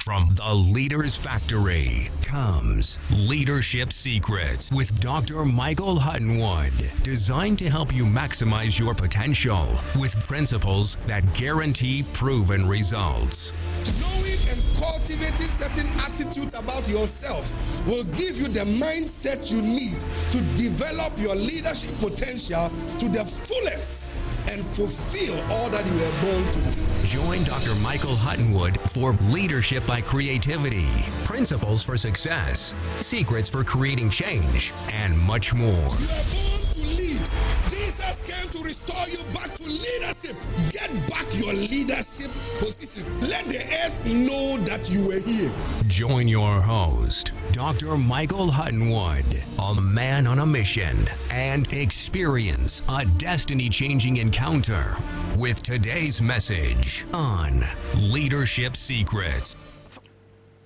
From the Leaders Factory comes Leadership Secrets with Dr. Michael Hutton-Wood, designed to help you maximize your potential with principles that guarantee proven results. Knowing and cultivating certain attitudes about yourself will give you the mindset you need to develop your leadership potential to the fullest and fulfill all that you were born to do. Join Dr. Michael Hutton-Wood for Leadership by Creativity, Principles for Success, Secrets for Creating Change, and much more. You are born to lead. Jesus came to restore you back to leadership. Get back your leadership position. Let the earth know that you were here. Join your host, Dr. Michael Hutton-Wood, a man on a mission, and experience a destiny-changing encounter with today's message on Leadership Secrets.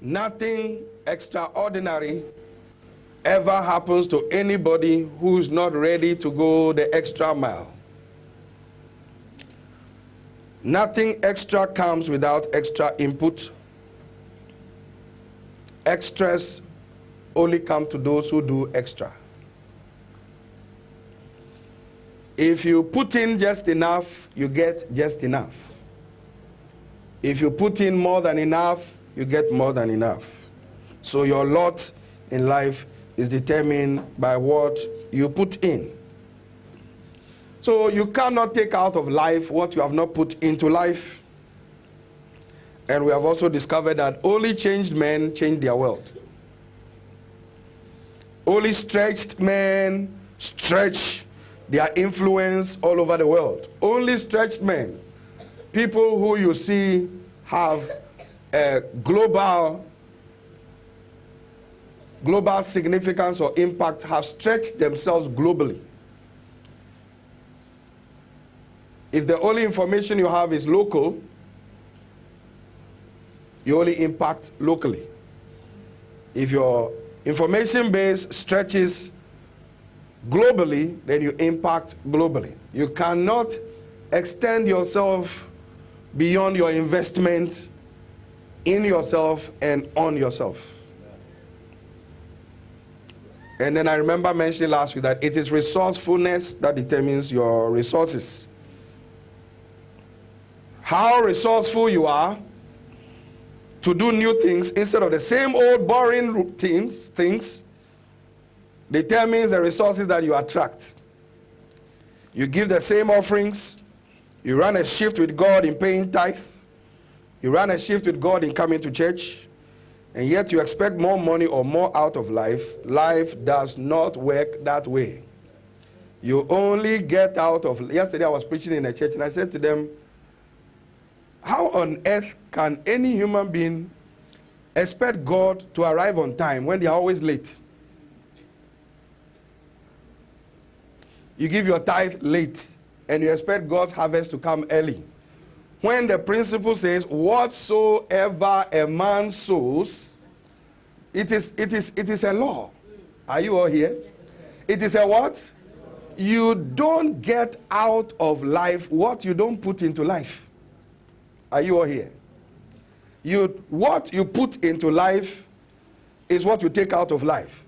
Nothing extraordinary ever happens to anybody who's not ready to go the extra mile. Nothing extra comes without extra input. Extras only come to those who do extra. If you put in just enough, you get just enough. If you put in more than enough, you get more than enough. So your lot in life is determined by what you put in. So you cannot take out of life what you have not put into life. And we have also discovered that only changed men change their world. Only stretched men stretch their influence all over the world. Only stretched men, people who you see have a global significance or impact, have stretched themselves globally. If the only information you have is local, you only impact locally. If your information base stretches globally, then you impact globally. You cannot extend yourself beyond your investment in yourself and on yourself. And then I remember mentioning last week that it is resourcefulness that determines your resources. How resourceful you are to do new things instead of the same old boring routines, things, determines the resources that you attract. You give the same offerings. You run a shift with God in paying tithe. You run a shift with God in coming to church. And yet you expect more money or more out of life. Life does not work that way. You only get out of... Yesterday I was preaching in a church and I said to them, how on earth can any human being expect God to arrive on time when they are always late? You give your tithe late and you expect God's harvest to come early. When the principle says, whatsoever a man sows, it is a law. Are you all here? It is a what? You don't get out of life what you don't put into life. Are you all here? What you put into life is what you take out of life.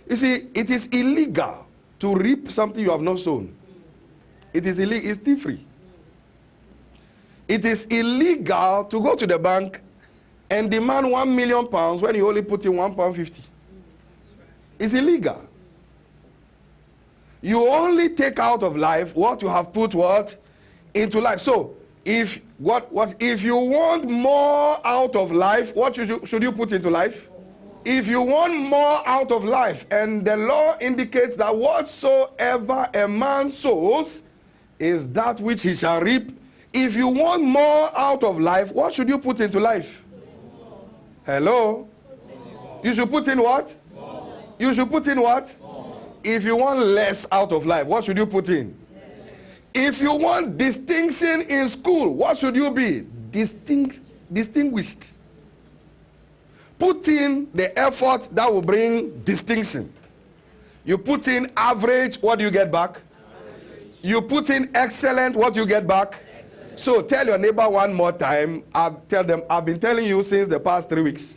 You see, it is illegal to reap something you have not sown. It is illegal. It's thief-free. It is illegal to go to the bank and demand £1 million when you only put in £1.50. It's illegal. You only take out of life what you have put what into life. So if you want more out of life, what should you put into life? If you want more out of life, and the law indicates that whatsoever a man sows is that which he shall reap. If you want more out of life, what should you put into life? Hello? You should put in what? You should put in what? If you want less out of life, what should you put in? If you want distinction in school, what should you be? Distinguished. Put in the effort that will bring distinction. You put in average, what do you get back? You put in excellent, what do you get back? So tell your neighbor one more time. Tell them, I've been telling you since the past 3 weeks.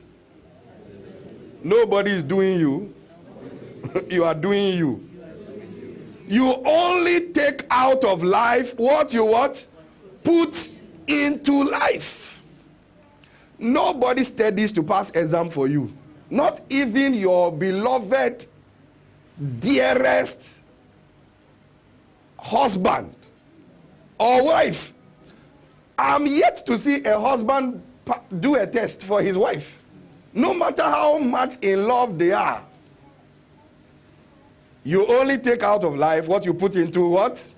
Nobody is doing you. You are doing you. You only take out of life what you what? Put into life. Nobody studies to pass exam for you. Not even your beloved, dearest husband or wife. I'm yet to see a husband do a test for his wife. No matter how much in love they are. You only take out of life what you put into what?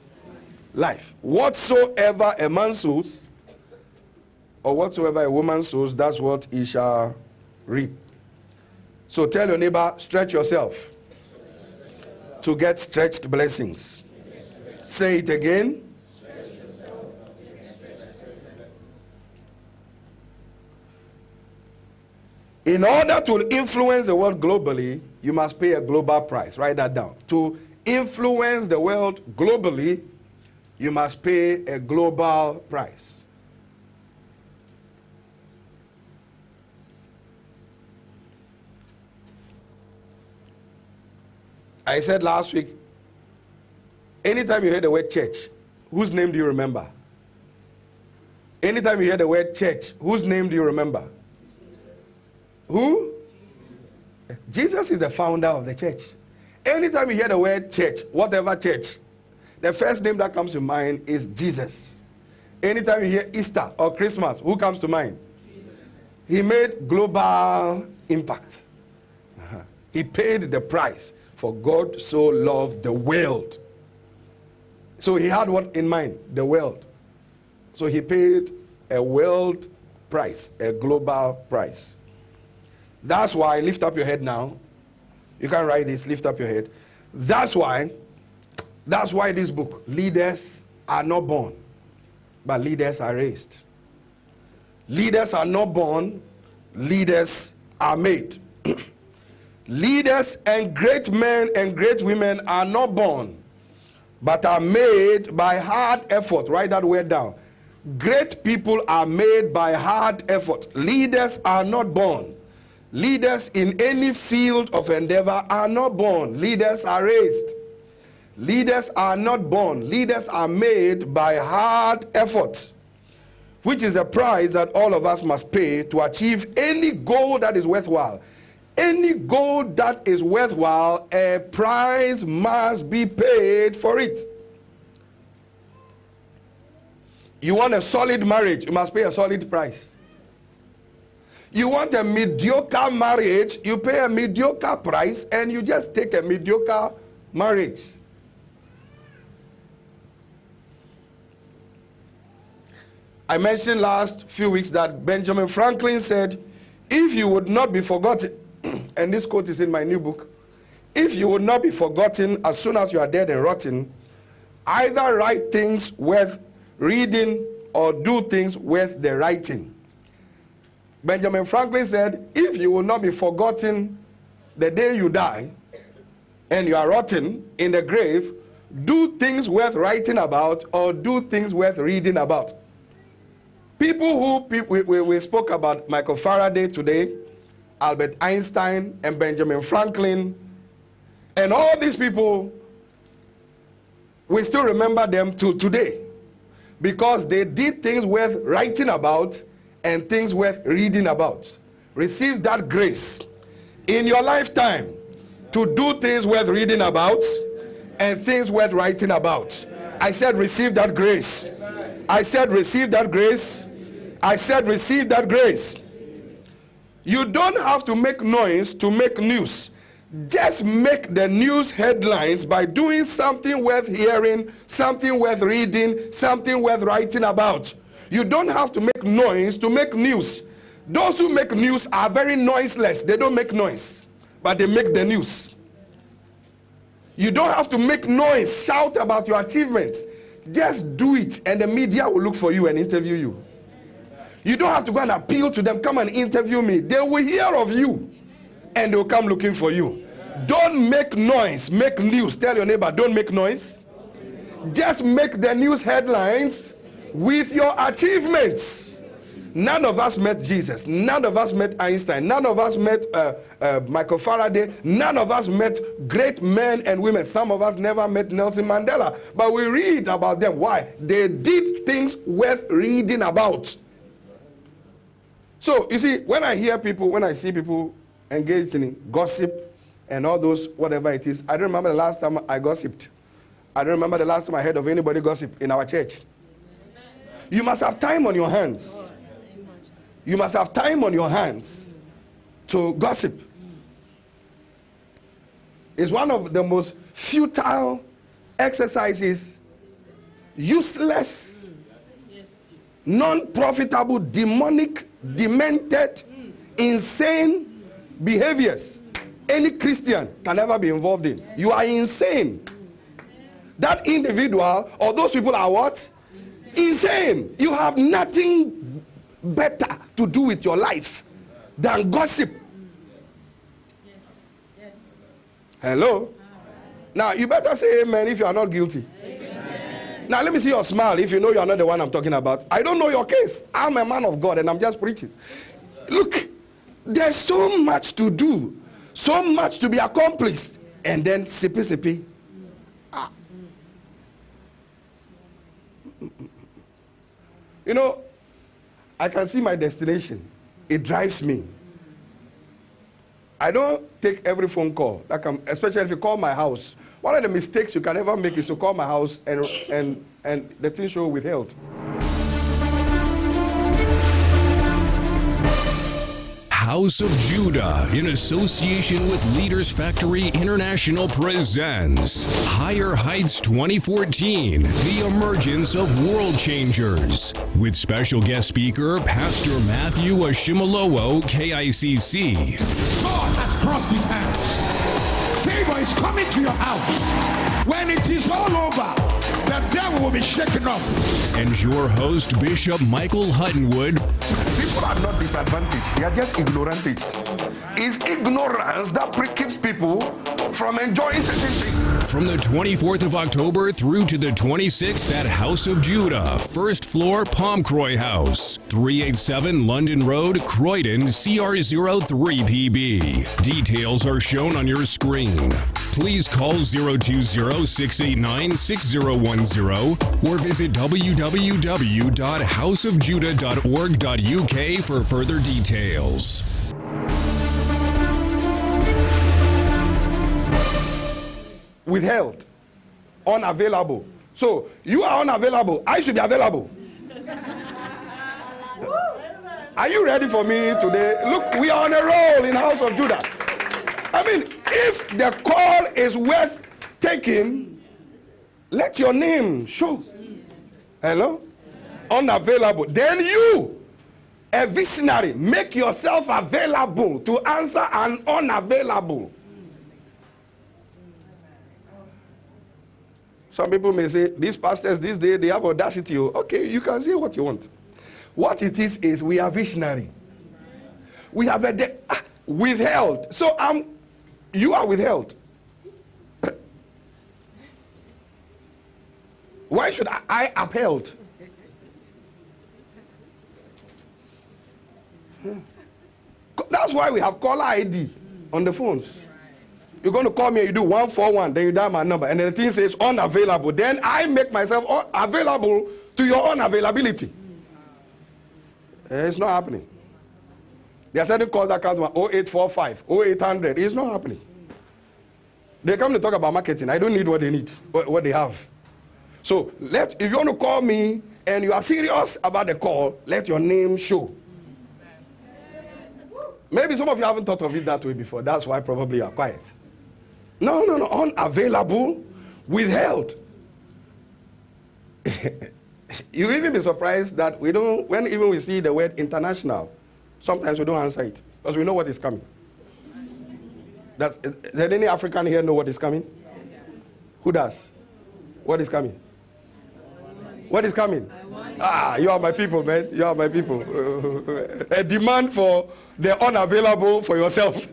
Life. Whatsoever a man sows, or whatsoever a woman sows, that's what he shall reap. So tell your neighbor, stretch yourself to get stretched blessings. Say it again. In order to influence the world globally, you must pay a global price. Write that down. To influence the world globally, you must pay a global price. I said last week, anytime you hear the word church, whose name do you remember? Anytime you hear the word church, whose name do you remember? Who? Jesus is the founder of the church. Anytime you hear the word church, whatever church, the first name that comes to mind is Jesus. Anytime you hear Easter or Christmas, who comes to mind? Jesus. He made global impact. He paid the price, for God so loved the world. So he had what in mind? The world. So he paid a world price, a global price. That's why, lift up your head now. You can write this, lift up your head. That's why this book, leaders are not born, but leaders are raised. Leaders are not born, leaders are made. Leaders and great men and great women are not born, but are made by hard effort. Write that word down. Great people are made by hard effort. Leaders are not born. Leaders in any field of endeavor are not born. Leaders are raised. Leaders are not born. Leaders are made by hard effort, which is a price that all of us must pay to achieve any goal that is worthwhile. Any goal that is worthwhile, a price must be paid for it. You want a solid marriage, you must pay a solid price. You want a mediocre marriage, you pay a mediocre price, and you just take a mediocre marriage. I mentioned last few weeks that Benjamin Franklin said, if you would not be forgotten, and this quote is in my new book, if you would not be forgotten as soon as you are dead and rotten, either write things worth reading or do things worth the writing. Benjamin Franklin said, if you will not be forgotten the day you die and you are rotten in the grave, do things worth writing about or do things worth reading about. People who we spoke about, Michael Faraday today, Albert Einstein and Benjamin Franklin, and all these people, we still remember them to today because they did things worth writing about and things worth reading about. Receive that grace in your lifetime to do things worth reading about and things worth writing about. I said receive that grace. I said receive that grace. I said receive that grace. You don't have to make noise to make news. Just make the news headlines by doing something worth hearing, something worth reading, something worth writing about. You don't have to make noise to make news. Those who make news are very noiseless. They don't make noise, but they make the news. You don't have to make noise, shout about your achievements. Just do it, and the media will look for you and interview you. You don't have to go and appeal to them, come and interview me. They will hear of you, and they will come looking for you. Don't make noise, make news. Tell your neighbor, don't make noise. Just make the news headlines with your achievements. None of us met Jesus. None of us met Einstein. None of us met Michael Faraday. None of us met great men and women. Some of us never met Nelson Mandela. But we read about them. Why? They did things worth reading about. So, you see, when I see people engaged in gossip and all those, whatever it is, I don't remember the last time I gossiped. I don't remember the last time I heard of anybody gossip in our church. You must have time on your hands. You must have time on your hands to gossip. It's one of the most futile exercises, useless, non-profitable, demonic, demented, insane behaviors any Christian can ever be involved in. You are insane. That individual or those people are what? Insane. You have nothing better to do with your life than gossip. Hello? Now, you better say amen if you are not guilty. Amen. Now, let me see your smile if you know you are not the one I'm talking about. I don't know your case. I'm a man of God and I'm just preaching. Look, there's so much to do, so much to be accomplished, and then sippy. You know, I can see my destination. It drives me. I don't take every phone call, especially if you call my house. One of the mistakes you can ever make is to call my house and the thing show withheld. House of Judah, in association with Leaders Factory International, presents Higher Heights 2014, The Emergence of World Changers, with special guest speaker, Pastor Matthew Ashimolowo, KICC. God has crossed his hands. Favor is coming to your house. When it is all over, the devil will be shaken off. And your host, Bishop Michael Hutton-Wood. People are not disadvantaged, they are just ignorantaged. It's ignorance that keeps people from enjoying certain things. From the 24th of October through to the 26th at House of Judah, first floor, Palmcroy House, 387 London Road, Croydon, CR03PB. Details are shown on your screen. Please call 020-689-6010 or visit www.houseofjudah.org.uk for further details. Withheld, unavailable. So you are unavailable. I should be available. Are you ready for me today? Look, we are on a roll in House of Judah. I mean, if the call is worth taking, let your name show. Hello? Unavailable. Then you, a visionary, make yourself available to answer an unavailable. Some people may say, these pastors this day, they have audacity. Okay, you can say what you want. What it is we are visionary. We have withheld. So you are withheld. Why should I upheld? That's why we have caller ID on the phones. You're going to call me and you do 141, then you dial my number, and then the thing says unavailable. Then I make myself available to your unavailability. It's not happening. There are certain calls that come to 0845, 0800. It's not happening. They come to talk about marketing. I don't need what they need, what they have. So if you want to call me and you are serious about the call, let your name show. Maybe some of you haven't thought of it that way before. That's why probably you are quiet. No. Unavailable, withheld. You even be surprised that when we see the word international, sometimes we don't answer it because we know what is coming. Does any African here know what is coming? Who does? What is coming? What is coming? You are my people, man. You are my people. A demand for the unavailable for yourself,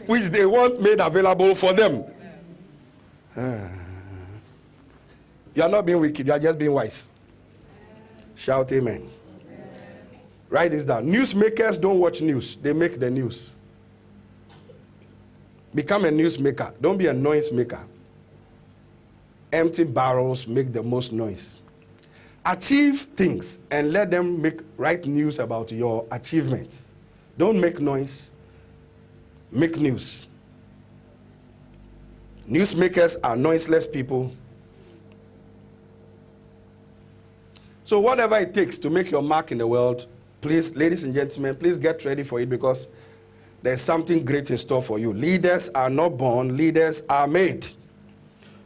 which they want made available for them. You are not being wicked, you are just being wise. Shout amen. Write this down. Newsmakers don't watch news. They make the news. Become a newsmaker. Don't be a noise maker. Empty barrels make the most noise. Achieve things and let them write news about your achievements. Don't make noise. Make news. Newsmakers are noiseless people. So whatever it takes to make your mark in the world, please, ladies and gentlemen, please get ready for it, because there's something great in store for you. Leaders are not born, leaders are made.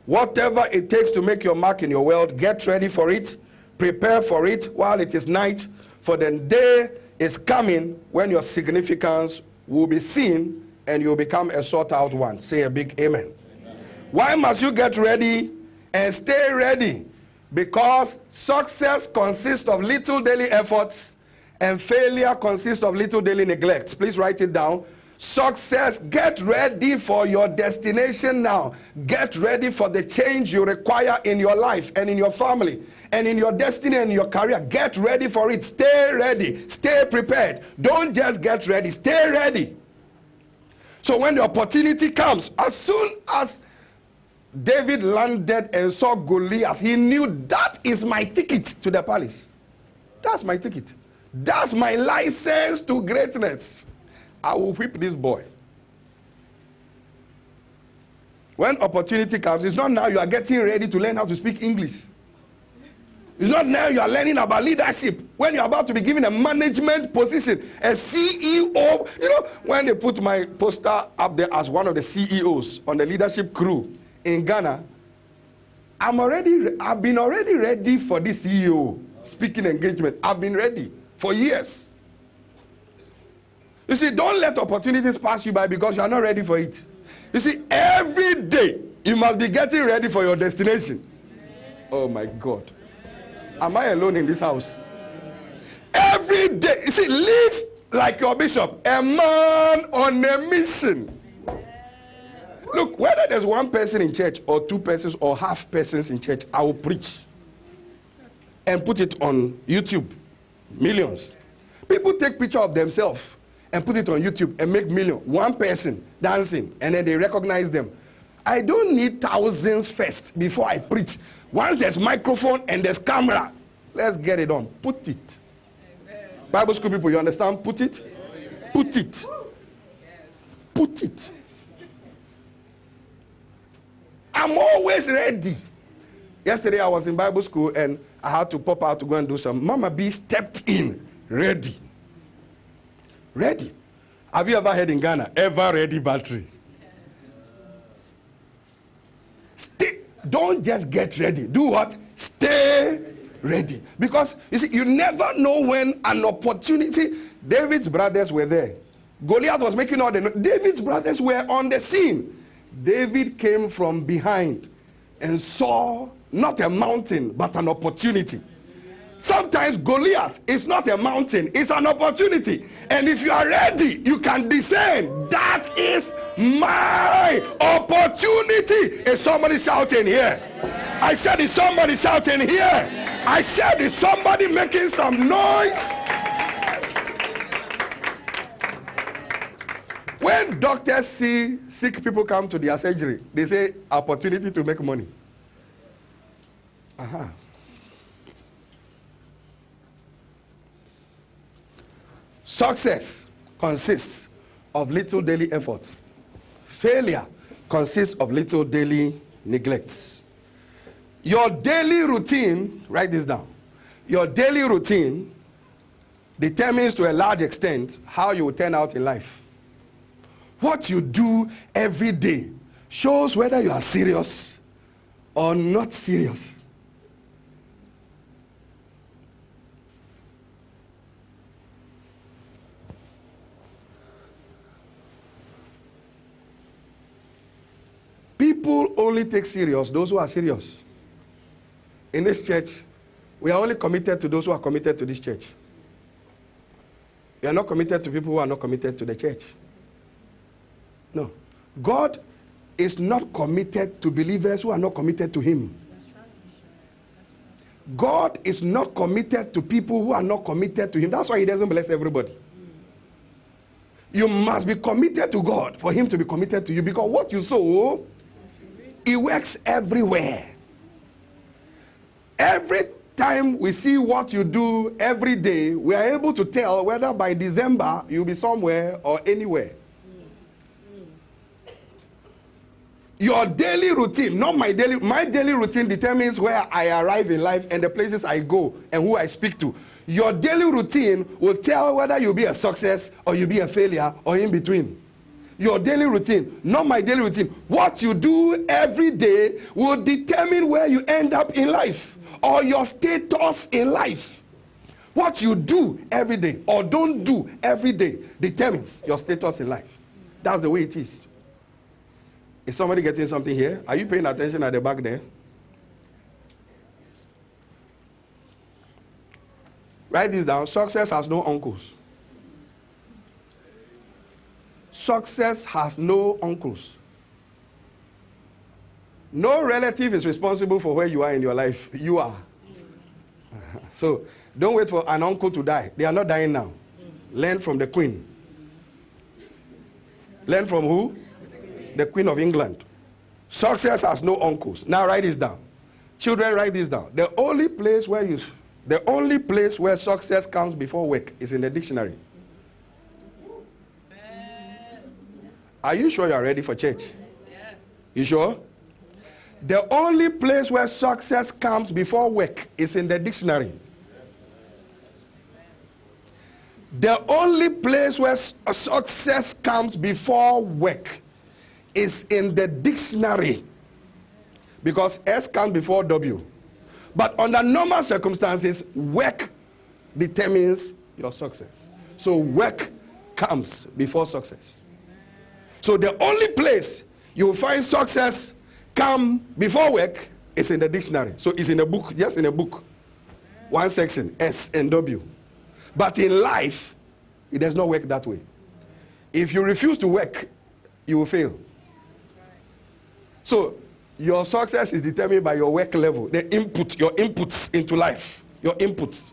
Whatever it takes to make your mark in your world, get ready for it. Prepare for it while it is night, for the day is coming when your significance will be seen and you'll become a sought out one. Say a big amen. Amen. Why must you get ready and stay ready? Because success consists of little daily efforts and failure consists of little daily neglects. Please write it down. Success, get ready for your destination now. Get ready for the change you require in your life and in your family and in your destiny and your career. Get ready for it. Stay ready. Stay prepared. Don't just get ready. Stay ready. So when the opportunity comes, as soon as David landed and saw Goliath, he knew that is my ticket to the palace. That's my ticket. That's my license to greatness. I will whip this boy. When opportunity comes, it's not now you are getting ready to learn how to speak English. It's not now you are learning about leadership. When you're about to be given a management position, a CEO. You know, when they put my poster up there as one of the CEOs on the leadership crew in Ghana, I've been already ready for this CEO speaking engagement. I've been ready for years. You see, don't let opportunities pass you by because you are not ready for it. You see, every day you must be getting ready for your destination. Oh my God. Am I alone in this house? Every day. You see, live like your bishop, a man on a mission. Look, whether there's one person in church or two persons or half persons in church, I will preach and put it on YouTube. Millions. People take picture of themselves and put it on YouTube and make millions. One person dancing and then they recognize them. I don't need thousands first before I preach. Once there's microphone and there's camera, let's get it on. Put it. Amen. Bible school people, you understand? Put it. Put it. Put it. I'm always ready. Yesterday I was in Bible school and I had to pop out to go and do some. Mama B stepped in. Ready. Ready. Have you ever heard in Ghana, ever ready battery? Stay. Don't just get ready. Do what? Stay ready. Because, you see, you never know when an opportunity. David's brothers were there. Goliath was making all the noise. David's brothers were on the scene. David came from behind and saw not a mountain, but an opportunity. Sometimes Goliath is not a mountain, it's an opportunity. And if you are ready, you can discern, that is my opportunity. Is somebody shouting here? I said, is somebody shouting here? I said, is somebody making some noise? When doctors see sick people come to their surgery, they say, opportunity to make money. Aha. Success consists of little daily efforts. Failure consists of little daily neglects. Your daily routine, write this down. Your daily routine determines to a large extent how you will turn out in life. What you do every day shows whether you are serious or not serious. People only take serious those who are serious. In this church, we are only committed to those who are committed to this church. We are not committed to people who are not committed to the church. No. God is not committed to believers who are not committed to him. God is not committed to people who are not committed to him. That's why he doesn't bless everybody. You must be committed to God for him to be committed to you, because what you sow, it works everywhere. Every time we see what you do every day, we are able to tell whether by December you'll be somewhere or anywhere. Your daily routine, not my daily routine determines where I arrive in life and the places I go and who I speak to. Your daily routine will tell whether you'll be a success or you'll be a failure or in between. Your daily routine, not my daily routine. What you do every day will determine where you end up in life or your status in life. What you do every day or don't do every day determines your status in life. That's the way it is. Is somebody getting something here? Are you paying attention at the back there? Write this down. Success has no uncles. Success has no uncles. No relative is responsible for where you are in your life. You are. So don't wait for an uncle to die. They are not dying now. Learn from the Queen. Learn from who? The Queen of England. Success has no uncles. Now write this down. Children, write this down. The only place where success comes before work is in the dictionary. Are you sure you are ready for church? Yes. You sure? The only place where success comes before work is in the dictionary. The only place where success comes before work is in the dictionary, because S comes before W. But under normal circumstances, work determines your success. So work comes before success. So the only place you will find success come before work is in the dictionary. So it's in a book, just in a book. One section, S and W. But in life, it does not work that way. If you refuse to work, you will fail. So your success is determined by your work level, the input, your inputs into life, your inputs.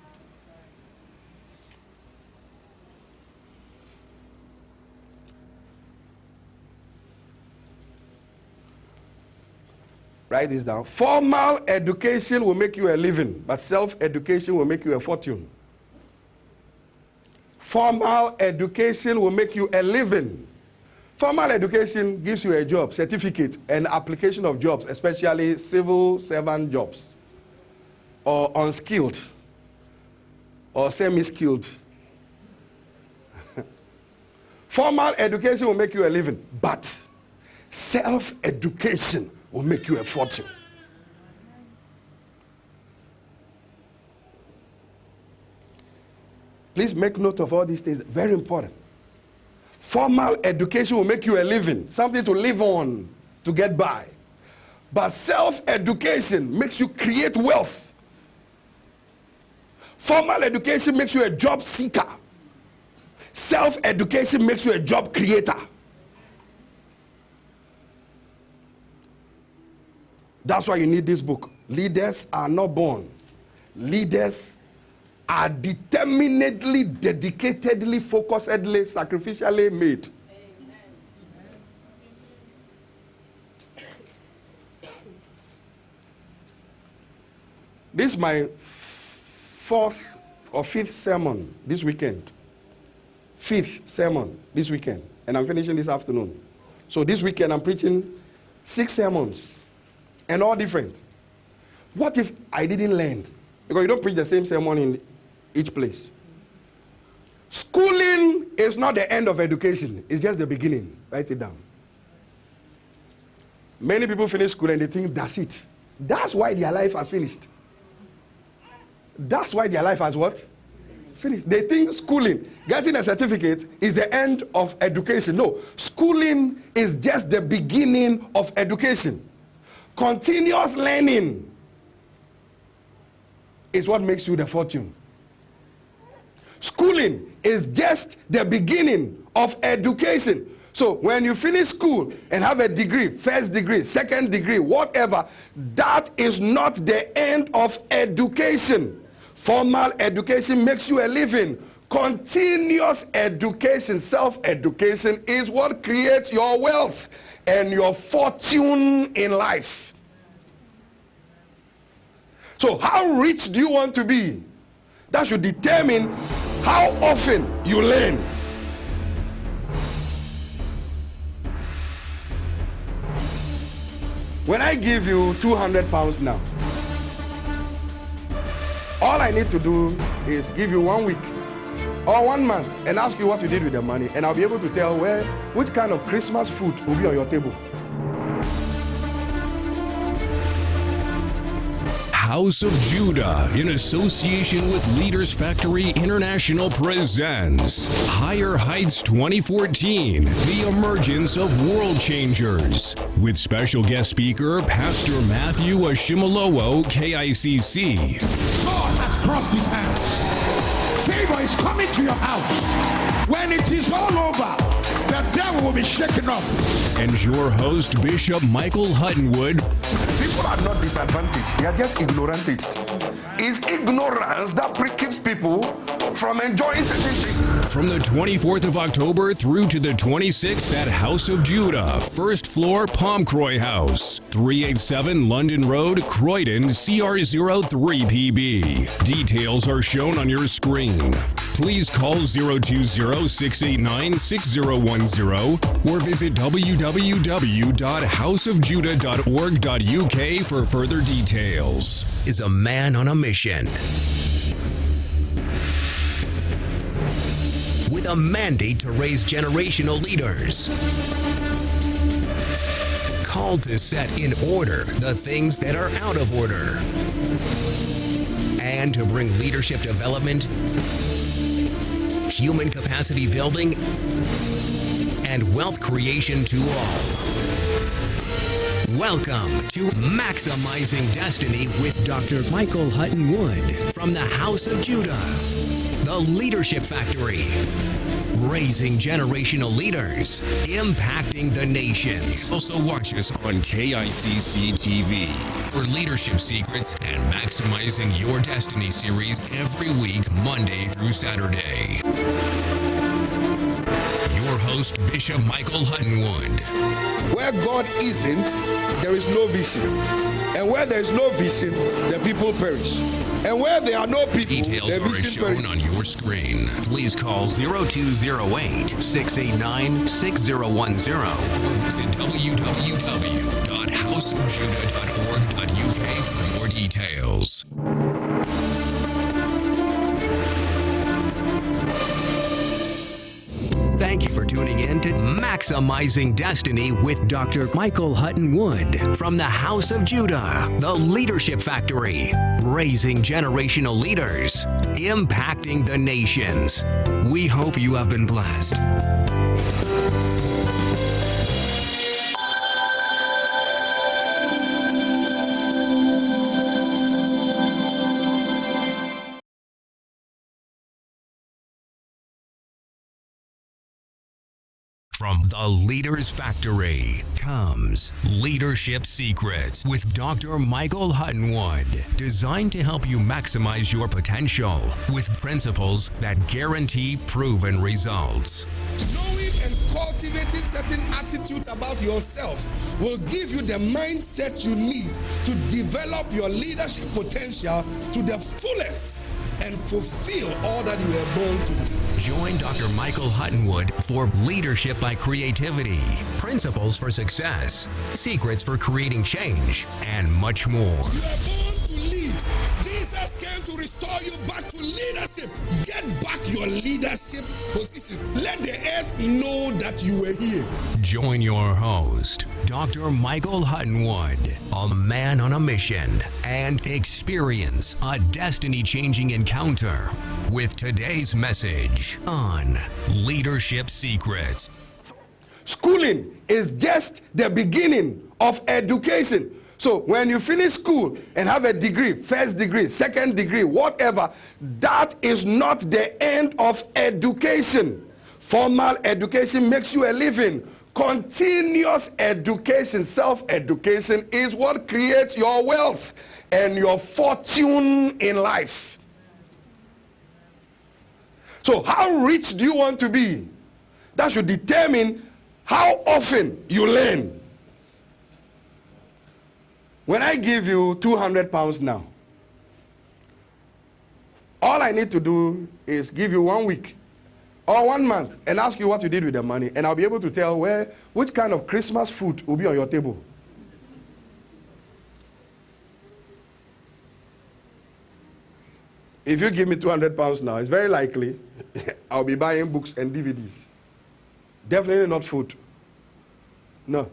Write this down. Formal education will make you a living, but self-education will make you a fortune. Formal education will make you a living. Formal education gives you a job, certificate, and application of jobs, especially civil servant jobs, or unskilled, or semi-skilled. Formal education will make you a living, but self-education will make you a fortune. Please make note of all these things. Very important. Formal education will make you a living, something to live on, to get by. But self-education makes you create wealth. Formal education makes you a job seeker. Self-education makes you a job creator. That's why you need this book. Leaders are not born. Leaders are determinedly, dedicatedly, focusedly, sacrificially made. Amen. This is my fourth or fifth sermon this weekend. Fifth sermon this weekend. And I'm finishing this afternoon. So this weekend I'm preaching 6 sermons. And all different. What if I didn't learn? Because you don't preach the same sermon in each place. Schooling is not the end of education. It's just the beginning. Write it down. Many people finish school and they think that's it. That's why their life has finished. That's why their life has what? Finished. They think schooling, getting a certificate, is the end of education. No. Schooling is just the beginning of education. Continuous learning is what makes you the fortune. Schooling is just the beginning of education. So when you finish school and have a degree, first degree, second degree, whatever, that is not the end of education. Formal education makes you a living. Continuous education, self-education, is what creates your wealth and your fortune in life. So how rich do you want to be? That should determine how often you learn. When I give you 200 pounds now, all I need to do is give you 1 week or 1 month and ask you what you did with the money, and I'll be able to tell which kind of Christmas food will be on your table. House of Judah, in association with Leaders Factory International, presents Higher Heights 2014, The Emergence of World Changers, with special guest speaker Pastor Matthew Ashimolowo, KICC. God has crossed his hands. Favor is coming to your house. When it is all over, the devil will be shaken off. And your host, Bishop Michael Hutton-Wood. People are not disadvantaged, they are just ignorantaged. It's ignorance that keeps people from enjoying certain things. From the 24th of October through to the 26th at House of Judah, first floor, Palmcroy House, 387 London Road, Croydon, CR03PB. Details are shown on your screen. Please call 020-689-6010 or visit www.houseofjudah.org.uk for further details. Is a man on a mission with a mandate to raise generational leaders, called to set in order the things that are out of order, and to bring leadership development, human capacity building, and wealth creation to all. Welcome to Maximizing Destiny with Dr. Michael Hutton-Wood from the House of Judah, the Leadership Factory, raising generational leaders, impacting the nations. Also watch us on KICC TV for leadership secrets and maximizing your destiny series every week, Monday through Saturday. Your host, Bishop Michael Hutton-Wood. Where God isn't, there is no vision. And where there is no vision, the people perish. And where there are no people, details the are vision shown perishes. on your screen. Please call 0208-689-6010 or visit www.houseofjudah.org.uk for more details. Thank you for tuning in to Maximizing Destiny with Dr. Michael Hutton-Wood from the House of Judah, the Leadership Factory, raising generational leaders, impacting the nations. We hope you have been blessed. From the Leaders Factory comes Leadership Secrets with Dr. Michael Hutton-Wood, designed to help you maximize your potential with principles that guarantee proven results. Knowing and cultivating certain attitudes about yourself will give you the mindset you need to develop your leadership potential to the fullest and fulfill all that you were born to do. Join Dr. Michael Hutton-Wood for Leadership by Creativity, Principles for Success, Secrets for Creating Change, and much more. You are born to lead. Jesus came to restore you back to leadership. Get back your leadership position. Let the earth know that you were here. Join your host, Dr. Michael Hutton-Wood, a man on a mission, and experience a destiny-changing encounter with today's message on Leadership Secrets. Schooling is just the beginning of education. So when you finish school and have a degree, first degree, second degree, whatever, that is not the end of education. Formal education makes you a living. Continuous education, self-education, is what creates your wealth and your fortune in life. So how rich do you want to be? That should determine how often you learn. When I give you 200 pounds now, all I need to do is give you 1 week or 1 month and ask you what you did with the money, and I'll be able to tell which kind of Christmas food will be on your table. If you give me 200 pounds now, it's very likely I'll be buying books and DVDs. Definitely not food. No.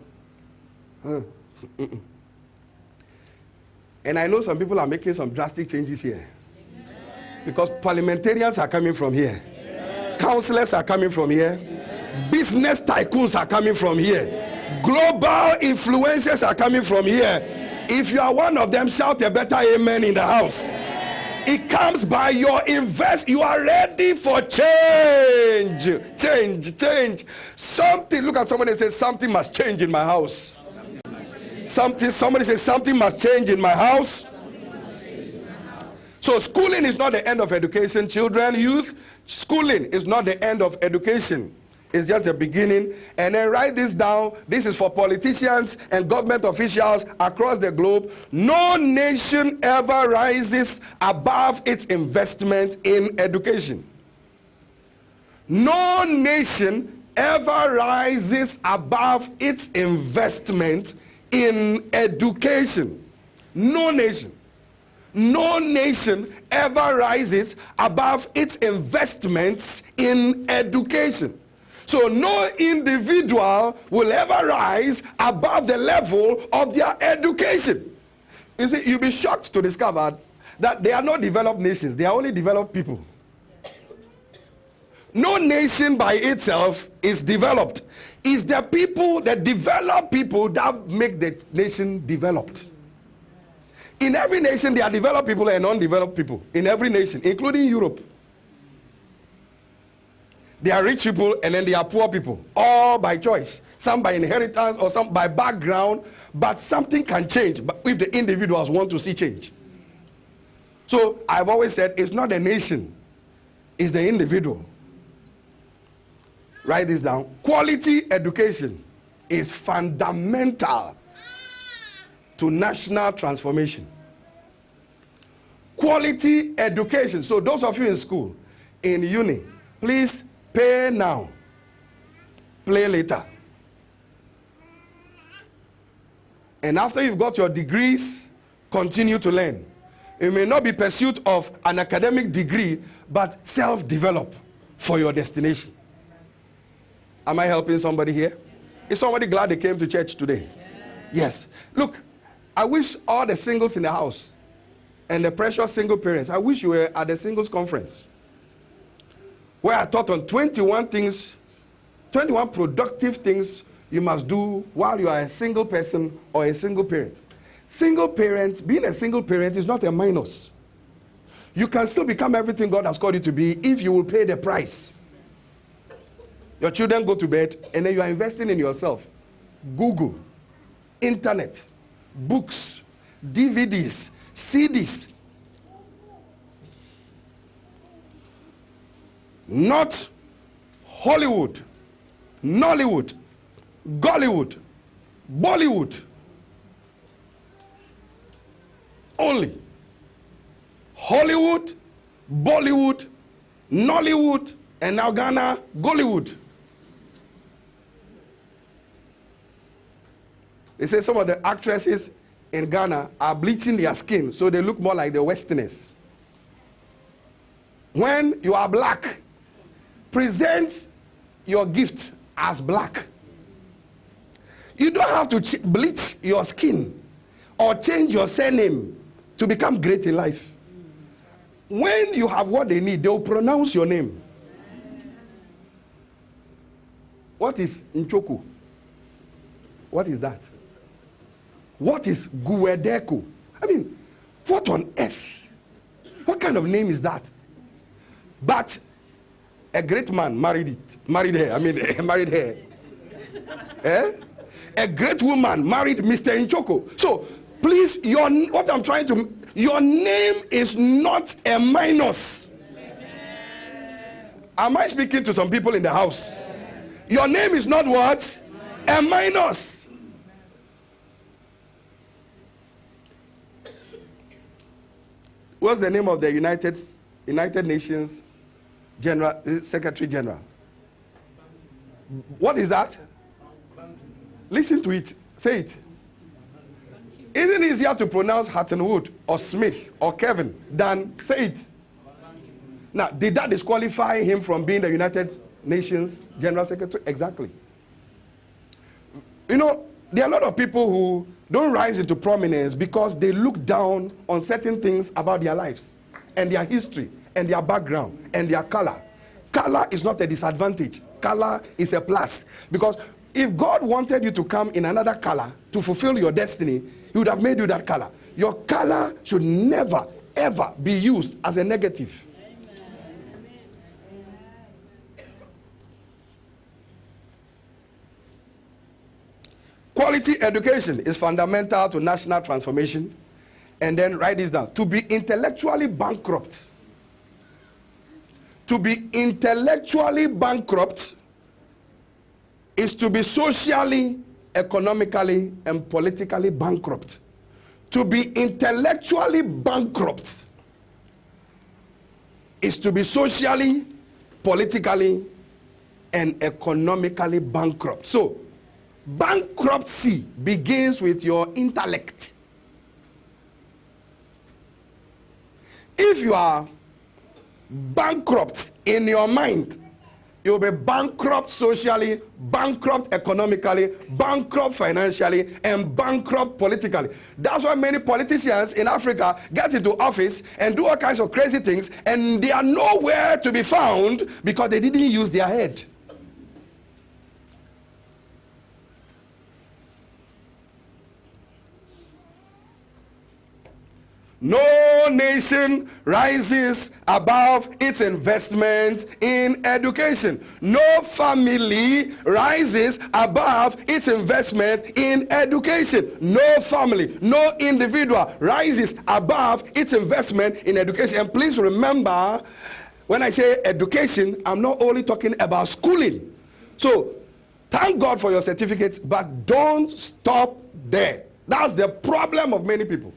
And I know some people are making some drastic changes here. Because parliamentarians are coming from here. Councillors are coming from here. Business tycoons are coming from here. Global influencers are coming from here. If you are one of them, shout a better amen in the house. It comes by your invest. You are ready for change. Change. Something. Look at somebody and say, something must change in my house. Somebody says, something must change in my house. So schooling is not the end of education. Children, youth, schooling is not the end of education. It's just the beginning. And then write this down. This is for politicians and government officials across the globe. No nation ever rises above its investment in education. No nation ever rises above its investment in education. No nation. No nation ever rises above its investments in education. So no individual will ever rise above the level of their education. You see, you'll be shocked to discover that they are not developed nations. They are only developed people. No nation by itself is developed. It's the people, the developed people, that make the nation developed. In every nation, there are developed people and undeveloped people. In every nation, including Europe. There are rich people and then there are poor people. All by choice. Some by inheritance or some by background. But something can change if the individuals want to see change. So I've always said it's not the nation. It's the individual. Write this down. Quality education is fundamental to national transformation. Quality education. So those of you in school, in uni, please pay now, play later. And after you've got your degrees, continue to learn. It may not be pursuit of an academic degree, but self-develop for your destination. Am I helping somebody here? Is somebody glad they came to church today? Yes. Look, I wish all the singles in the house and the precious single parents, I wish you were at the singles conference, where I taught on 21 things, 21 productive things you must do while you are a single person or a single parent. Single parent, being a single parent is not a minus. You can still become everything God has called you to be if you will pay the price. Your children go to bed and then you are investing in yourself. Google, internet, books, DVDs, CDs. Not Hollywood, Nollywood, Gollywood, Bollywood. Only Hollywood, Bollywood, Nollywood, and now Ghana, Gollywood. They say some of the actresses in Ghana are bleaching their skin so they look more like the Westerners. When you are black, present your gift as black. You don't have to bleach your skin or change your surname to become great in life. When you have what they need, they will pronounce your name. What is Nchoku? What is that? What is Guedeko? I mean, what on earth? What kind of name is that? But A great man married her. Married her. Eh? A great woman married Mr. Inchoko. So, please, your name is not a minus. Am I speaking to some people in the house? Your name is not what? A minus. What's the name of the United Nations Secretary General? What is that? Listen to it. Say it. Isn't it easier to pronounce Hutton-Wood or Smith or Kevin than say it? Now, did that disqualify him from being the United Nations General Secretary? Exactly. You know, there are a lot of people who don't rise into prominence because they look down on certain things about their lives and their history and their background and their color. Color is not a disadvantage. Color is a plus. Because if God wanted you to come in another color to fulfill your destiny, He would have made you that color. Your color should never, ever be used as a negative. Quality education is fundamental to national transformation. And then write this down. To be intellectually bankrupt. To be intellectually bankrupt is to be socially, economically, and politically bankrupt. To be intellectually bankrupt is to be socially, politically, and economically bankrupt. So, bankruptcy begins with your intellect. If you are bankrupt in your mind, you'll be bankrupt socially, bankrupt economically, bankrupt financially, and bankrupt politically. That's why many politicians in Africa get into office and do all kinds of crazy things, and they are nowhere to be found because they didn't use their head. No nation rises above its investment in education. No family rises above its investment in education. No family, no individual rises above its investment in education. And please remember, when I say education, I'm not only talking about schooling. So, thank God for your certificates, but don't stop there. That's the problem of many people.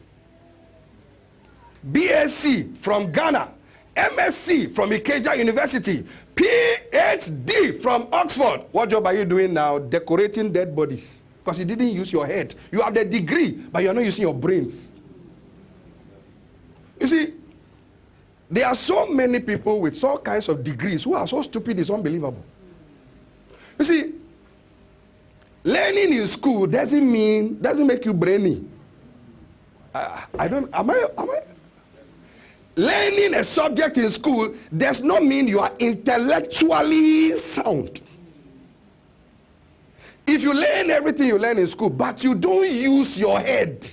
BSc from Ghana, MSc from Ikeja University, PhD from Oxford. What job are you doing now? Decorating dead bodies. Because you didn't use your head. You have the degree, but you're not using your brains. You see, there are so many people with all kinds of degrees who are so stupid it's unbelievable. You see, learning in school doesn't make you brainy. Learning a subject in school does not mean you are intellectually sound. If you learn everything you learn in school, but you don't use your head,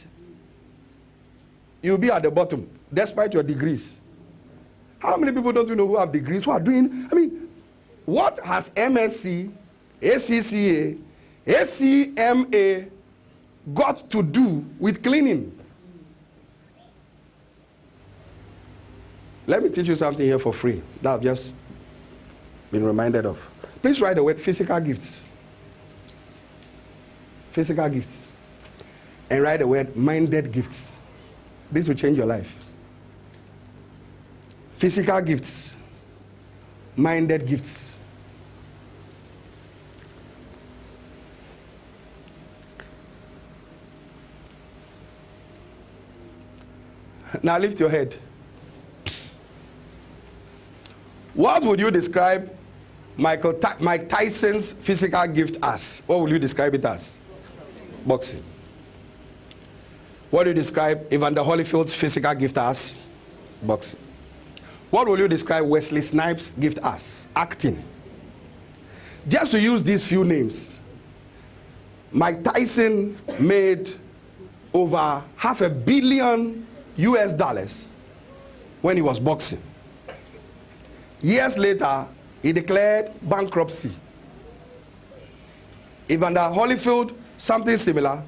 you'll be at the bottom, despite your degrees. How many people don't you know who have degrees, who are doing, what has MSc, ACCA, ACMA got to do with cleaning? Let me teach you something here for free that I've just been reminded of. Please write the word physical gifts. Physical gifts. And write the word minded gifts. This will change your life. Physical gifts. Minded gifts. Now lift your head. What would you describe Mike Tyson's physical gift as? What would you describe it as? Boxing. What do you describe Evander Holyfield's physical gift as? Boxing. What will you describe Wesley Snipes' gift as? Acting. Just to use these few names, Mike Tyson made over $500 million when he was boxing. Years later, He declared bankruptcy. Evander Holyfield, something similar.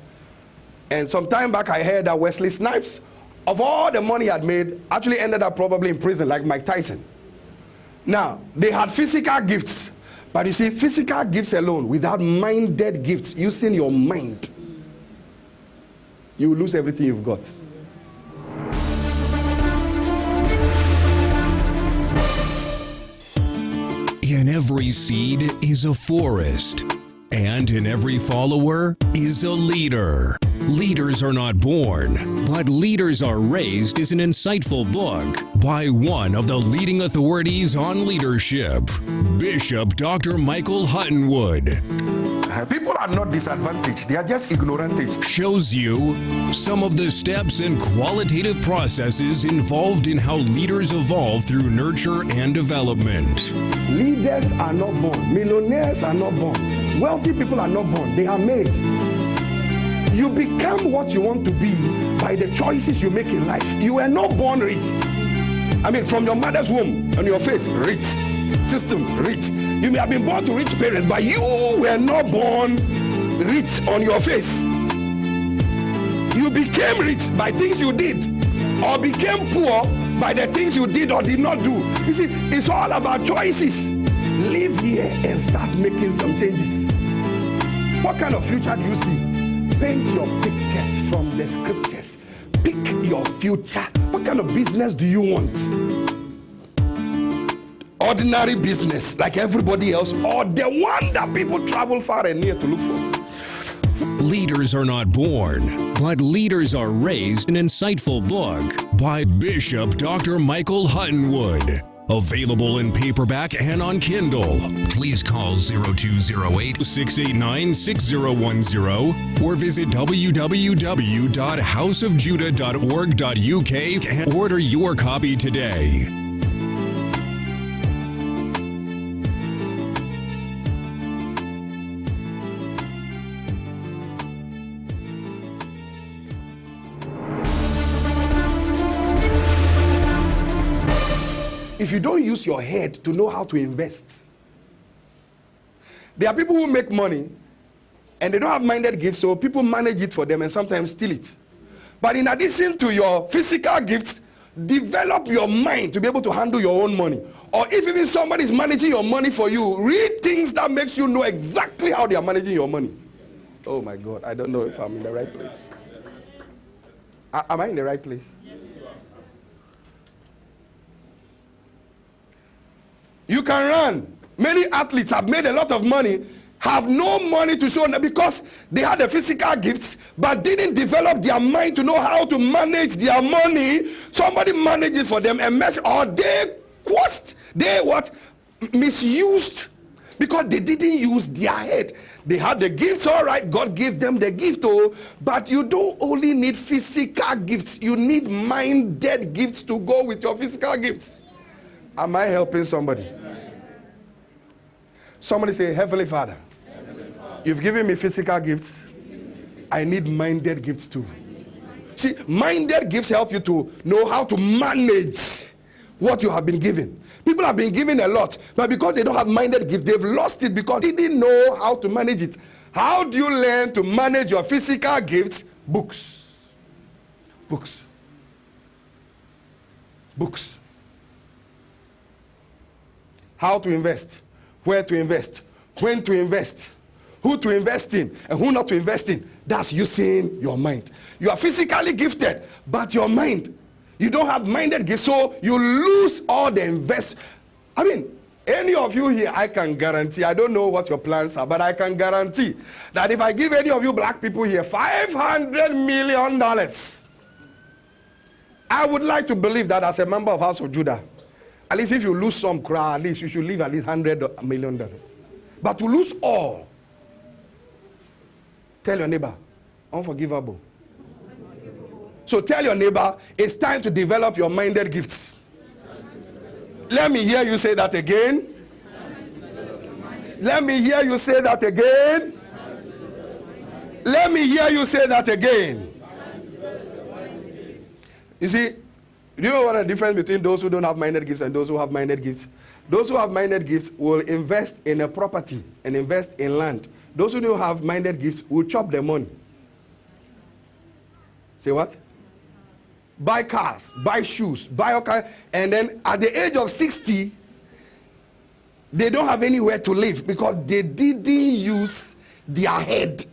And some time back I heard that Wesley Snipes, of all the money he had made, actually ended up probably in prison like Mike Tyson. Now, they had physical gifts. But you see, physical gifts alone, without minded gifts, using your mind, you will lose everything you've got. In every seed is a forest, and in every follower is a leader. Leaders are not born, but leaders are raised is an insightful book by one of the leading authorities on leadership, Bishop Dr. Michael Hutton-Wood. People are not disadvantaged, they are just ignorantaged. Shows you some of the steps and qualitative processes involved in how leaders evolve through nurture and development. Leaders are not born, millionaires are not born, wealthy people are not born, they are made. You become what you want to be by the choices you make in life. You were not born rich. I mean, from your mother's womb, on your face, rich. System, rich. You may have been born to rich parents, but you were not born rich on your face. You became rich by things you did, or became poor by the things you did or did not do. You see, it's all about choices. Live here and start making some changes. What kind of future do you see? Paint your pictures from the scriptures. Pick your future. What kind of business do you want? Ordinary business like everybody else, or the one that people travel far and near to look for? Leaders are not born, but leaders are raised. An insightful book by Bishop Dr. Michael Hutton-Wood. Available in paperback and on Kindle. Please call 0208-689-6010 or visit www.houseofjudah.org.uk and order your copy today. If you don't use your head to know how to invest, there are people who make money and they don't have minded gifts, so people manage it for them and sometimes steal it. But in addition to your physical gifts, develop your mind to be able to handle your own money. Or if even somebody is managing your money for you, read things that makes you know exactly how they are managing your money. Oh my God, I don't know if I'm in the right place. Am I in the right place? You can run. Many athletes have made a lot of money, have no money to show because they had the physical gifts, but didn't develop their mind to know how to manage their money. Somebody managed it for them and misused, because they didn't use their head. They had the gifts, all right, God gave them the gift, but you don't only need physical gifts, you need minded gifts to go with your physical gifts. Am I helping somebody? Somebody say, Heavenly Father, you've given me physical gifts. I need minded gifts too. See, minded gifts help you to know how to manage what you have been given. People have been given a lot, but because they don't have minded gifts, they've lost it because they didn't know how to manage it. How do you learn to manage your physical gifts? Books. Books. Books. How to invest, where to invest, when to invest, who to invest in, and who not to invest in. That's using your mind. You are physically gifted, but your mind, you don't have minded gifts, so you lose all the invest. I mean, any of you here, I can guarantee, I don't know what your plans are, but I can guarantee that if I give any of you black people here $500 million, I would like to believe that as a member of House of Judah, at least if you lose some crowd, at least you should leave at least $100 million. But to lose all, tell your neighbor, unforgivable. So tell your neighbor, it's time to develop your minded gifts. Let me hear you say that again. Let me hear you say that again. Let me hear you say that again. You see, do you know what the difference between those who don't have minded gifts and those who have minded gifts? Those who have minded gifts will invest in a property and invest in land. Those who don't have minded gifts will chop their money. Say what? Buy cars, buy shoes, buy all kinds. And then at the age of 60, they don't have anywhere to live because they didn't use their head.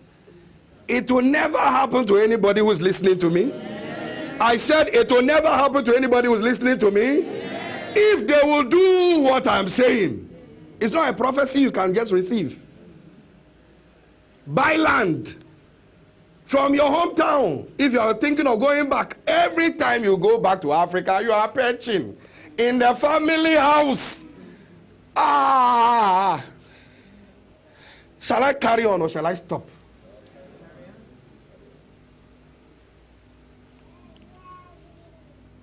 It will never happen to anybody who's listening to me. I said it will never happen to anybody who's listening to me. If they will do what I'm saying. It's not a prophecy you can just receive. Buy land from your hometown. If you are thinking of going back, every time you go back to Africa, you are perching in the family house. Shall I carry on or shall I stop?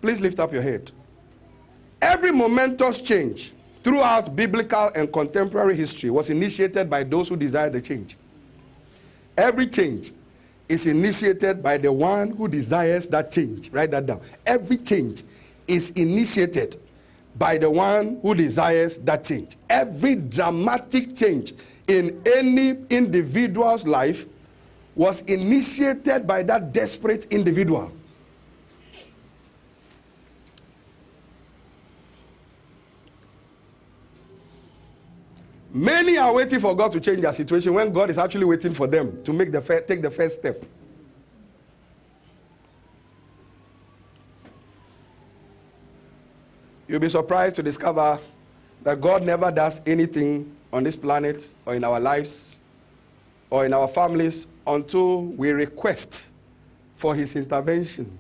Please lift up your head. Every momentous change throughout biblical and contemporary history was initiated by those who desired the change. Every change is initiated by the one who desires that change. Write that down. Every change is initiated by the one who desires that change. Every dramatic change in any individual's life was initiated by that desperate individual. Many are waiting for God to change their situation when God is actually waiting for them to take the first step. You'll be surprised to discover that God never does anything on this planet or in our lives or in our families until we request for his intervention.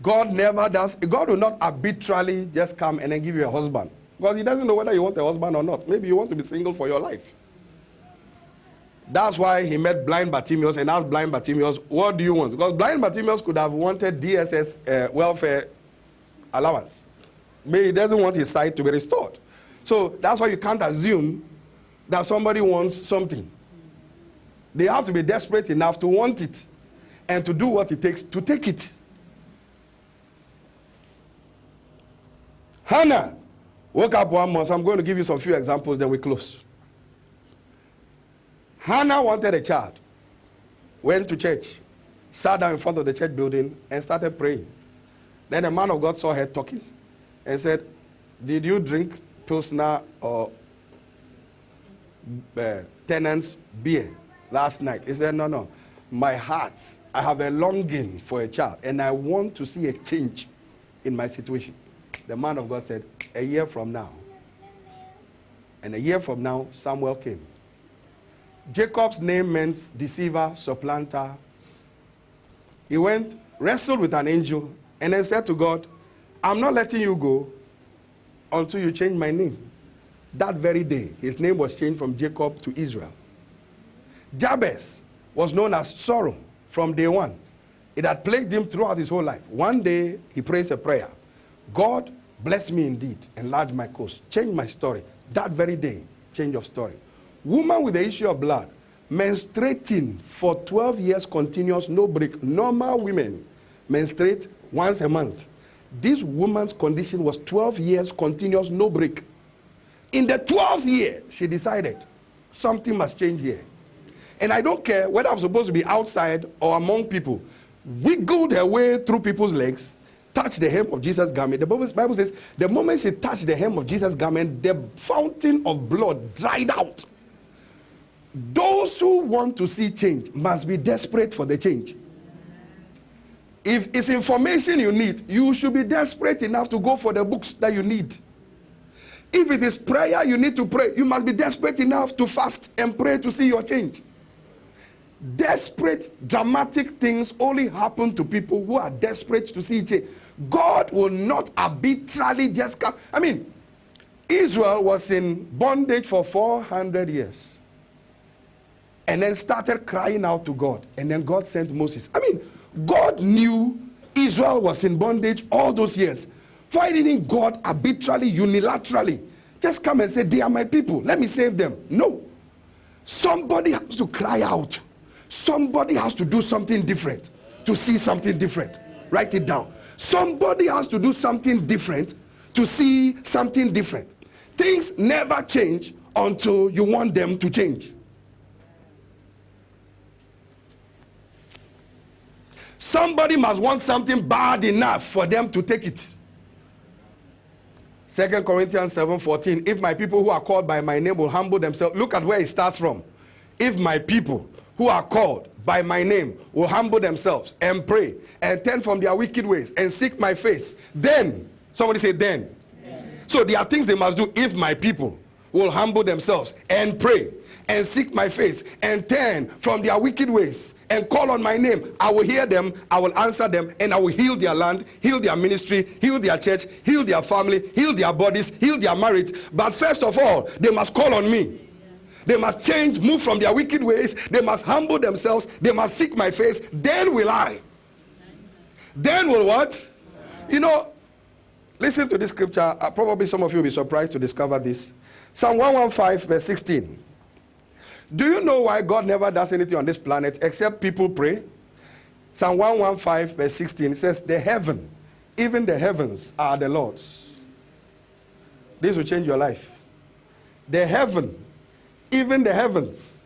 God never does. God will not arbitrarily just come and then give you a husband. Because he doesn't know whether you want a husband or not. Maybe you want to be single for your life. That's why he met blind Bartimaeus and asked blind Bartimaeus, what do you want? Because blind Bartimaeus could have wanted DSS welfare allowance. But he doesn't want his sight to be restored. So that's why you can't assume that somebody wants something. They have to be desperate enough to want it and to do what it takes to take it. Hannah woke up one month. I'm going to give you some few examples, then we close. Hannah wanted a child, went to church, sat down in front of the church building, and started praying. Then the man of God saw her talking and said, did you drink Pilsner or Tennant's beer last night? He said, no. My heart, I have a longing for a child, and I want to see a change in my situation. The man of God said, a year from now. And a year from now, Samuel came. Jacob's name meant deceiver, supplanter. He went, wrestled with an angel, and then said to God, I'm not letting you go until you change my name. That very day, his name was changed from Jacob to Israel. Jabez was known as sorrow from day one. It had plagued him throughout his whole life. One day, he prays a prayer. God, bless me indeed, enlarge my coast, change my story. That very day, change of story. Woman with the issue of blood, menstruating for 12 years continuous, no break. Normal women menstruate once a month. This woman's condition was 12 years continuous, no break. In the 12th year, she decided something must change here. And I don't care whether I'm supposed to be outside or among people. Wiggled her way through people's legs, touched the hem of Jesus' garment. The Bible says, the moment she touched the hem of Jesus' garment, the fountain of blood dried out. Those who want to see change must be desperate for the change. If it's information you need, you should be desperate enough to go for the books that you need. If it is prayer you need to pray, you must be desperate enough to fast and pray to see your change. Desperate, dramatic things only happen to people who are desperate to see change. God will not arbitrarily just come. I mean, Israel was in bondage for 400 years. And then started crying out to God. And then God sent Moses. I mean, God knew Israel was in bondage all those years. Why didn't God arbitrarily, unilaterally, just come and say, they are my people, let me save them? No. Somebody has to cry out. Somebody has to do something different to see something different. Write it down. Somebody has to do something different to see something different. Things never change until you want them to change. Somebody must want something bad enough for them to take it. 2 Corinthians 7:14, if my people who are called by my name will humble themselves. Look at where it starts from. If my people who are called by my name will humble themselves and pray and turn from their wicked ways and seek my face, then, somebody say then. So there are things they must do. If my people will humble themselves and pray and seek my face and turn from their wicked ways and call on my name, I will hear them, I will answer them, and I will heal their land, heal their ministry, heal their church, heal their family, heal their bodies, heal their marriage. But first of all, they must call on me. They must change, move from their wicked ways. They must humble themselves. They must seek my face. Then will I. Then will what? You know, listen to this scripture. Probably some of you will be surprised to discover this. Psalm 115 verse 16. Do you know why God never does anything on this planet except people pray? Psalm 115 verse 16 it says, the heaven, even the heavens are the Lord's. This will change your life. The heaven, even the heavens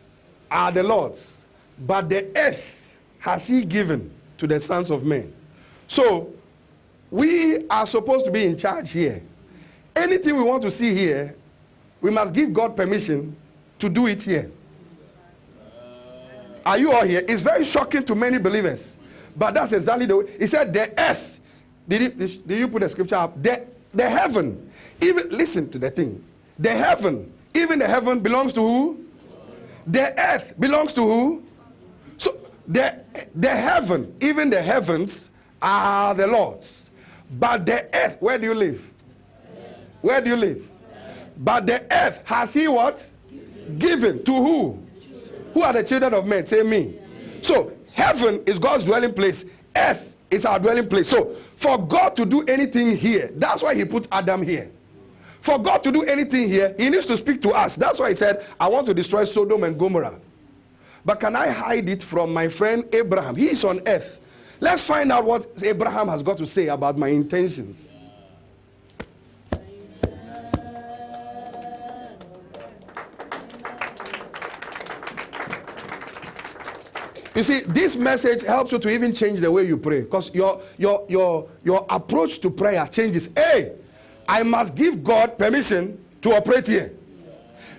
are the Lord's, but the earth has he given to the sons of men. So we are supposed to be in charge here. Anything we want to see here, we must give God permission to do it here. Are you all here? It's very shocking to many believers, but that's exactly the way. He said the earth. Did you put the scripture up? The heaven, even, listen to the thing. The heaven, even the heaven belongs to who? The earth belongs to who? So the heaven, even the heavens are the Lord's. But the earth, where do you live? Where do you live? But the earth has he what? Given to who? Who are the children of men? Say me. So heaven is God's dwelling place. Earth is our dwelling place. So for God to do anything here, that's why he put Adam here. For God to do anything here, he needs to speak to us. That's why he said, I want to destroy Sodom and Gomorrah. But can I hide it from my friend Abraham? He is on earth. Let's find out what Abraham has got to say about my intentions. You see, this message helps you to even change the way you pray, because your approach to prayer changes. Hey, I must give God permission to operate here.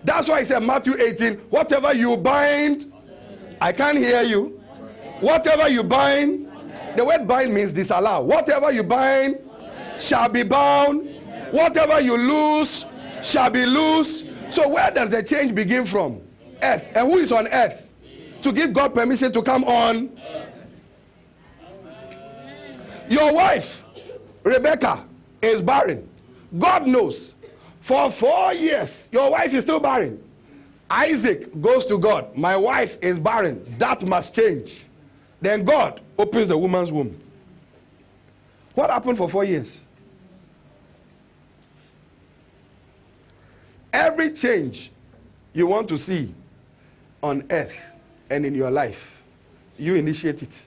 That's why he said, Matthew 18, whatever you bind, I can't hear you. Whatever you bind, the word bind means disallow. Whatever you bind shall be bound. Whatever you loose shall be loose. So where does the change begin from? Earth. And who is on earth? To give God permission to come on. Your wife, Rebecca, is barren. God knows. For 4 years, your wife is still barren. Isaac goes to God. My wife is barren. That must change. Then God opens the woman's womb. What happened for 4 years? Every change you want to see on earth and in your life, you initiate it.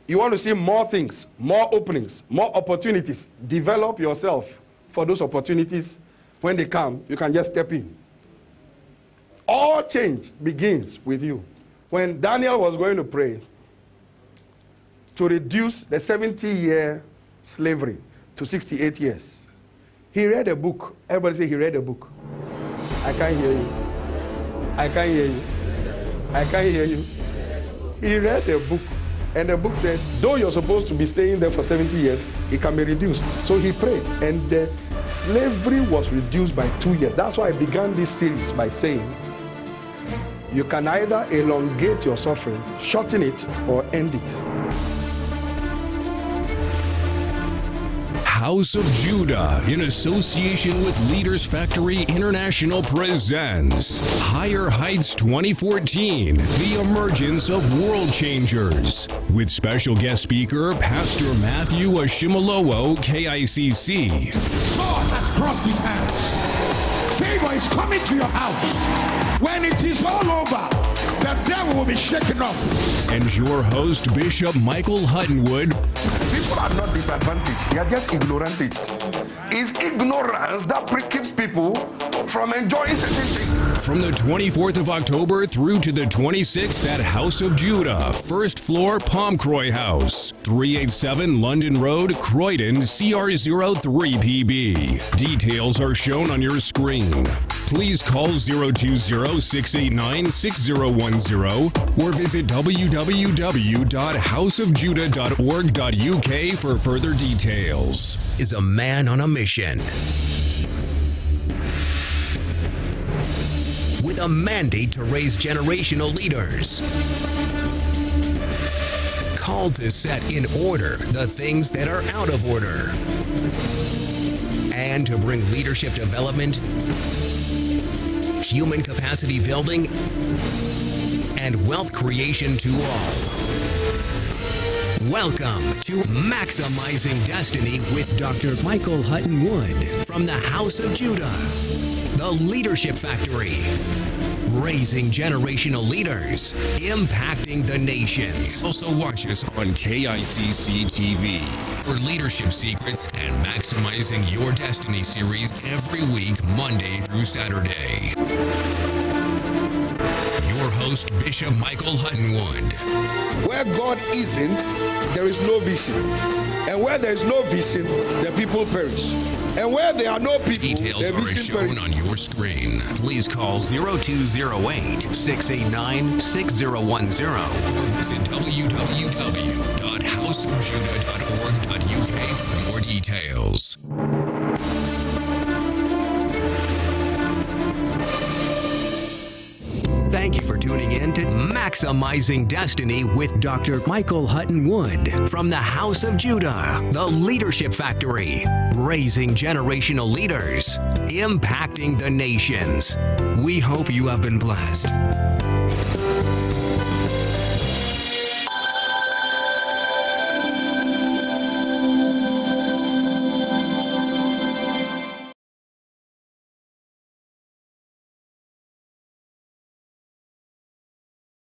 You want to see more things, more openings, more opportunities. Develop yourself for those opportunities. When they come, you can just step in. All change begins with you. When Daniel was going to pray to reduce the 70-year slavery to 68 years, he read a book. Everybody say he read a book. I can't hear you. I can't hear you. I can't hear you. He read a book, and the book said, though you're supposed to be staying there for 70 years, it can be reduced. So he prayed, and the slavery was reduced by 2 years. That's why I began this series by saying, you can either elongate your suffering, shorten it, or end it. House of Judah, in association with Leaders Factory International, presents Higher Heights 2014, The Emergence of World Changers, with special guest speaker, Pastor Matthew Ashimolowo, KICC. God has crossed his hands. Favor is coming to your house. When it is all over, the devil will be shaken off. And your host, Bishop Michael Hutton-Wood. People are not disadvantaged, they are just ignorantaged. It's ignorance that keeps people from enjoying certain things. From the 24th of October through to the 26th at House of Judah, first floor, Palmcroy House, 387 London Road, Croydon, CR03PB. Details are shown on your screen. Please call 020-689-6010 or visit www.houseofjudah.org.uk for further details. Is a man on a mission with a mandate to raise generational leaders, called to set in order the things that are out of order, and to bring leadership development, human capacity building, and wealth creation to all. Welcome to Maximizing Destiny with Dr. Michael Hutton-Wood from the House of Judah, the Leadership Factory, raising generational leaders, impacting the nations. Also watch us on KICC TV for Leadership Secrets and Maximizing Your Destiny series every week, Monday through Saturday. Your host, Bishop Michael Hutton-Wood. Where God isn't, there is no vision. And where there is no vision, the people perish. And where there are no people, details the are vision shown perish. on your screen. Please call 0208-689-6010 or visit www.houseofjudah.org.uk for more details. Thank you for tuning in to Maximizing Destiny with Dr. Michael Hutton-Wood from the House of Judah, the Leadership Factory, raising generational leaders, impacting the nations. We hope you have been blessed.